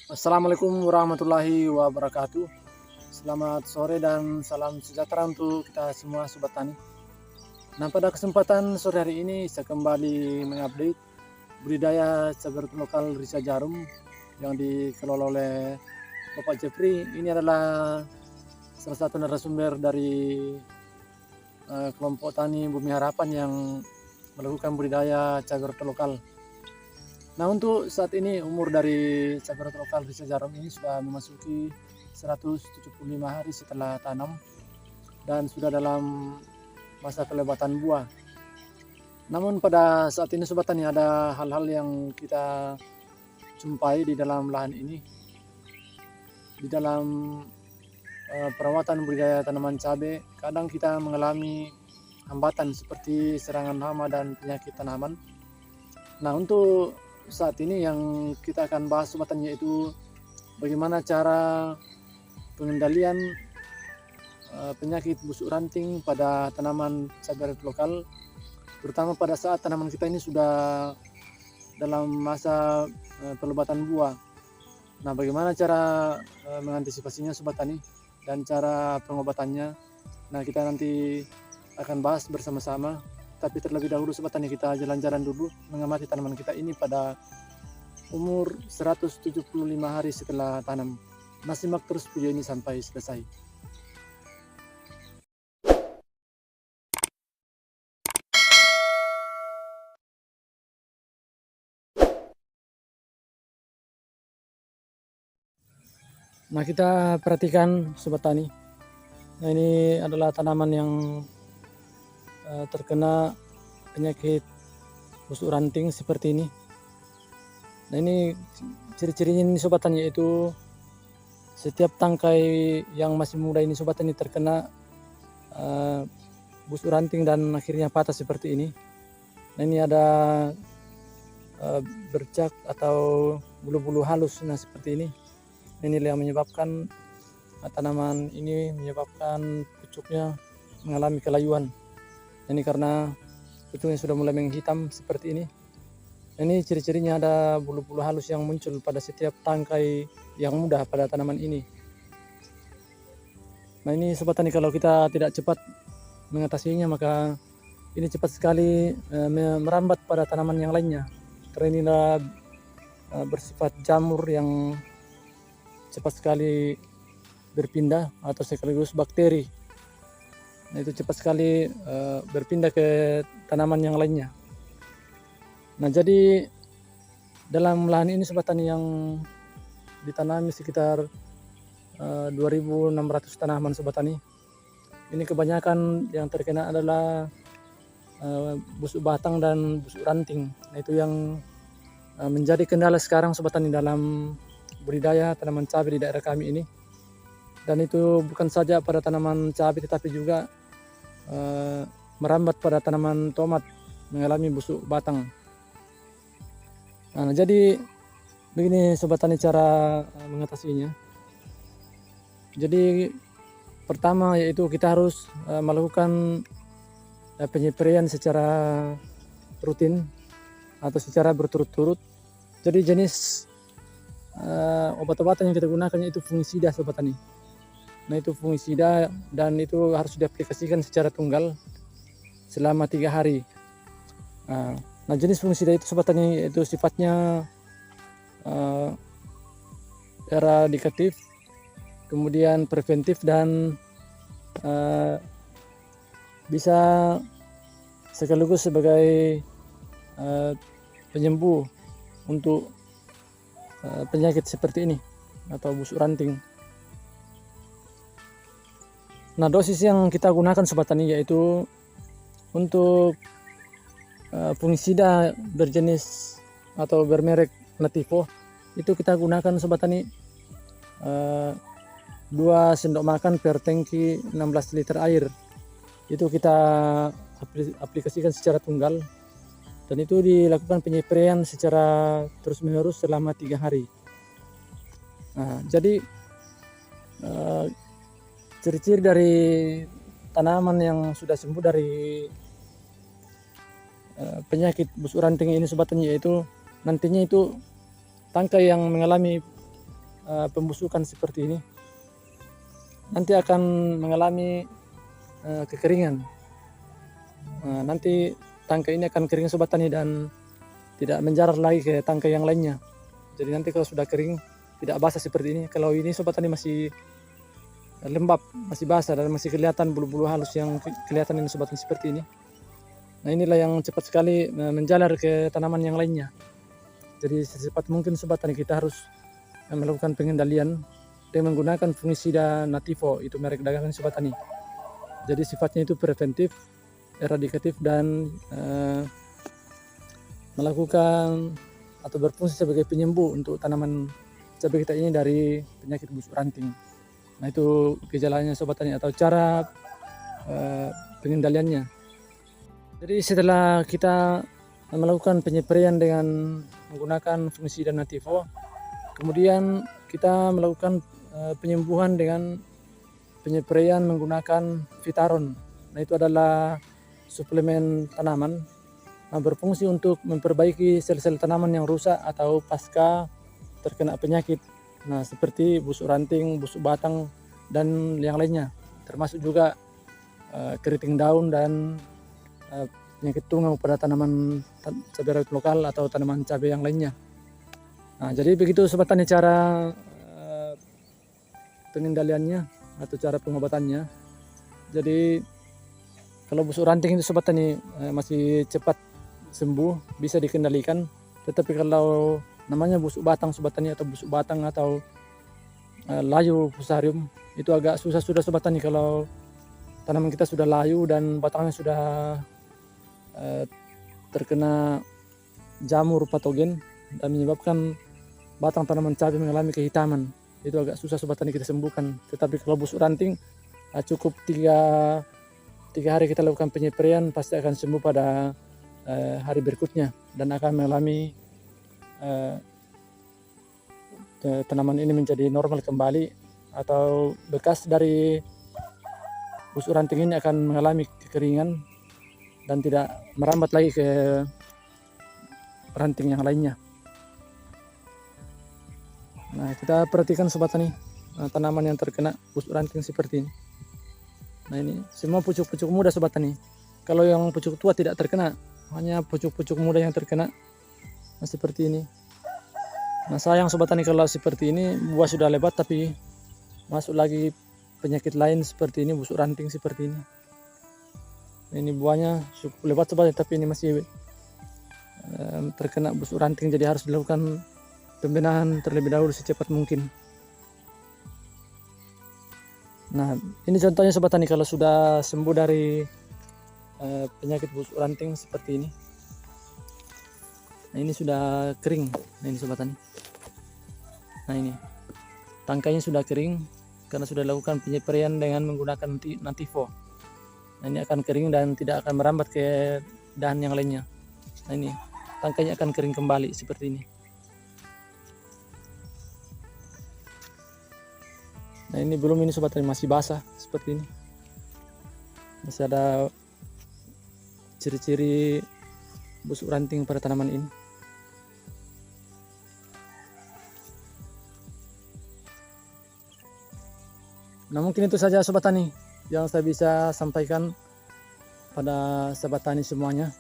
Assalamualaikum warahmatullahi wabarakatuh. Selamat sore dan salam sejahtera untuk kita semua Sobat Tani. Nah, pada kesempatan sore hari ini saya kembali mengupdate budidaya cabai rawit lokal Risa Jarum yang dikelola oleh Bapak Jeffrey. Ini adalah salah satu narasumber dari kelompok tani Bumi Harapan yang melakukan budidaya cabai rawit lokal. Nah, untuk saat ini umur dari cabai rawit lokal Risa Jarum ini sudah memasuki 175 hari setelah tanam dan sudah dalam masa kelebatan buah. Namun pada saat ini Sobat Tani ada hal-hal yang kita jumpai di dalam lahan ini. Di dalam perawatan budidaya tanaman cabai, kadang kita mengalami hambatan seperti serangan hama dan penyakit tanaman. Nah, untuk saat ini yang kita akan bahas Sobat Tani yaitu bagaimana cara pengendalian penyakit busuk ranting pada tanaman cabai rawit lokal, terutama pada saat tanaman kita ini sudah dalam masa pelebatan buah. Nah, bagaimana cara mengantisipasinya Sobat Tani dan cara pengobatannya? Nah, kita nanti akan bahas bersama-sama. Tapi terlebih dahulu Sobat Tani, kita jalan-jalan dulu mengamati tanaman kita ini pada umur 175 hari setelah tanam. Nah, simak terus video ini sampai selesai. Nah, kita perhatikan Sobat Tani. Nah, ini adalah tanaman yang terkena penyakit busuk ranting seperti ini. Nah, ini ciri-cirinya ini Sobat Tani, yaitu setiap tangkai yang masih muda ini Sobat Tani terkena busuk ranting dan akhirnya patah seperti ini. Nah, ini ada bercak atau bulu-bulu halus. Nah, seperti ini. Ini yang menyebabkan tanaman ini menyebabkan pucuknya mengalami kelayuan. Ini karena pucuknya sudah mulai menghitam seperti ini. Ini ciri-cirinya ada bulu-bulu halus yang muncul pada setiap tangkai yang muda pada tanaman ini. Nah, ini Sobat Tani, kalau kita tidak cepat mengatasinya maka ini cepat sekali merambat pada tanaman yang lainnya. Karena ini adalah bersifat jamur yang cepat sekali berpindah atau sekaligus bakteri. Nah, itu cepat sekali berpindah ke tanaman yang lainnya. Nah, jadi dalam lahan ini Sobat Tani yang ditanami sekitar 2.600 tanaman Sobat Tani. Ini kebanyakan yang terkena adalah busuk batang dan busuk ranting. Nah, itu yang menjadi kendala sekarang Sobat Tani dalam budidaya tanaman cabai di daerah kami ini. Dan itu bukan saja pada tanaman cabai tetapi juga merambat pada tanaman tomat, mengalami busuk batang. Nah, jadi begini Sobat Tani cara mengatasinya. Jadi pertama yaitu kita harus melakukan penysprayan secara rutin atau secara berturut-turut. Jadi jenis obat-obatan yang kita gunakan yaitu fungisida Sobat Tani. Nah, itu fungisida dan itu harus diaplikasikan secara tunggal selama 3 hari. Nah, jenis fungisida itu Sobat Tani itu sifatnya eradikatif, kemudian preventif dan bisa sekaligus sebagai penyembuh untuk penyakit seperti ini atau busuk ranting. Nah, dosis yang kita gunakan Sobat Tani yaitu untuk fungisida berjenis atau bermerek Nativo, itu kita gunakan Sobat Tani 2 sendok makan per tangki 16 liter air. Itu kita aplikasikan secara tunggal dan itu dilakukan penyepraian secara terus-menerus selama 3 hari. Nah, jadi ciri-ciri dari tanaman yang sudah sembuh dari penyakit busuk ranting ini Sobat Tani, yaitu nantinya itu tangkai yang mengalami pembusukan seperti ini, nanti akan mengalami kekeringan. Nanti tangkai ini akan kering Sobat Tani dan tidak menjalar lagi ke tangkai yang lainnya. Jadi nanti kalau sudah kering, tidak basah seperti ini. Kalau ini Sobat Tani masih lembab, masih basah dan masih kelihatan bulu-bulu halus yang kelihatan ini Sobat Tani seperti ini. Nah, inilah yang cepat sekali menjalar ke tanaman yang lainnya. Jadi secepat mungkin Sobat Tani kita harus melakukan pengendalian dengan menggunakan fungisida Nativo, itu merek dagangan Sobat Tani. Jadi sifatnya itu preventif, eradikatif, dan melakukan atau berfungsi sebagai penyembuh untuk tanaman cabai kita ini dari penyakit busuk ranting. Nah, itu gejalanya Sobat Tani atau cara pengendaliannya. Jadi setelah kita melakukan penysprayan dengan menggunakan fungisida Nativo, kemudian kita melakukan penyembuhan dengan penysprayan menggunakan Vitaron. Nah, itu adalah suplemen tanaman berfungsi untuk memperbaiki sel-sel tanaman yang rusak atau pasca terkena penyakit. Nah, seperti busuk ranting, busuk batang, dan yang lainnya, termasuk juga keriting daun dan penyakit tungau pada tanaman cabai rawit lokal atau tanaman cabai yang lainnya. Nah, jadi begitu Sobat Tani cara pengendaliannya atau cara pengobatannya. Jadi kalau busuk ranting itu Sobat Tani masih cepat sembuh, bisa dikendalikan. Tetapi kalau namanya busuk batang Sobat Tani atau busuk batang atau layu fusarium, itu agak susah sudah Sobat Tani kalau tanaman kita sudah layu dan batangnya sudah terkena jamur patogen dan menyebabkan batang tanaman cabai mengalami kehitaman. Itu agak susah Sobat Tani kita sembuhkan. Tetapi kalau busuk ranting cukup 3 hari kita lakukan penysprayan, pasti akan sembuh pada hari berikutnya dan akan mengalami tanaman ini menjadi normal kembali, atau bekas dari busuk ranting ini akan mengalami kekeringan dan tidak merambat lagi ke ranting yang lainnya. Nah, kita perhatikan Sobat Tani tanaman yang terkena busuk ranting seperti ini. Nah, ini semua pucuk-pucuk muda Sobat Tani. Kalau yang pucuk tua tidak terkena, hanya pucuk-pucuk muda yang terkena. Nah, seperti ini. Nah, sayang Sobat Tani kalau seperti ini buah sudah lebat tapi masuk lagi penyakit lain seperti ini, busuk ranting seperti ini. Ini buahnya cukup lebat Sobat, tapi ini masih terkena busuk ranting, jadi harus dilakukan pembenahan terlebih dahulu secepat mungkin. Nah, ini contohnya Sobat Tani kalau sudah sembuh dari penyakit busuk ranting seperti ini. Nah, ini sudah kering. Nah, ini Sobat Tani. Nah, ini tangkainya sudah kering karena sudah dilakukan penysprayan dengan menggunakan Nativo. Nah, ini akan kering dan tidak akan merambat ke dahan yang lainnya. Nah, ini tangkainya akan kering kembali seperti ini. Nah, ini belum, ini Sobat Tani masih basah seperti ini. Masih ada ciri-ciri busuk ranting pada tanaman ini. Nah, mungkin itu saja Sobat Tani yang saya bisa sampaikan pada Sobat Tani semuanya.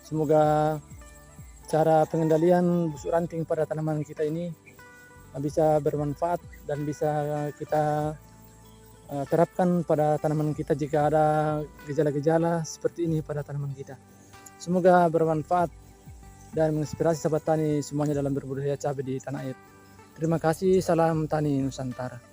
Semoga cara pengendalian busuk ranting pada tanaman kita ini bisa bermanfaat dan bisa kita terapkan pada tanaman kita jika ada gejala-gejala seperti ini pada tanaman kita. Semoga bermanfaat dan menginspirasi Sobat Tani semuanya dalam berbudidaya cabai di tanah air. Terima kasih, salam tani Nusantara.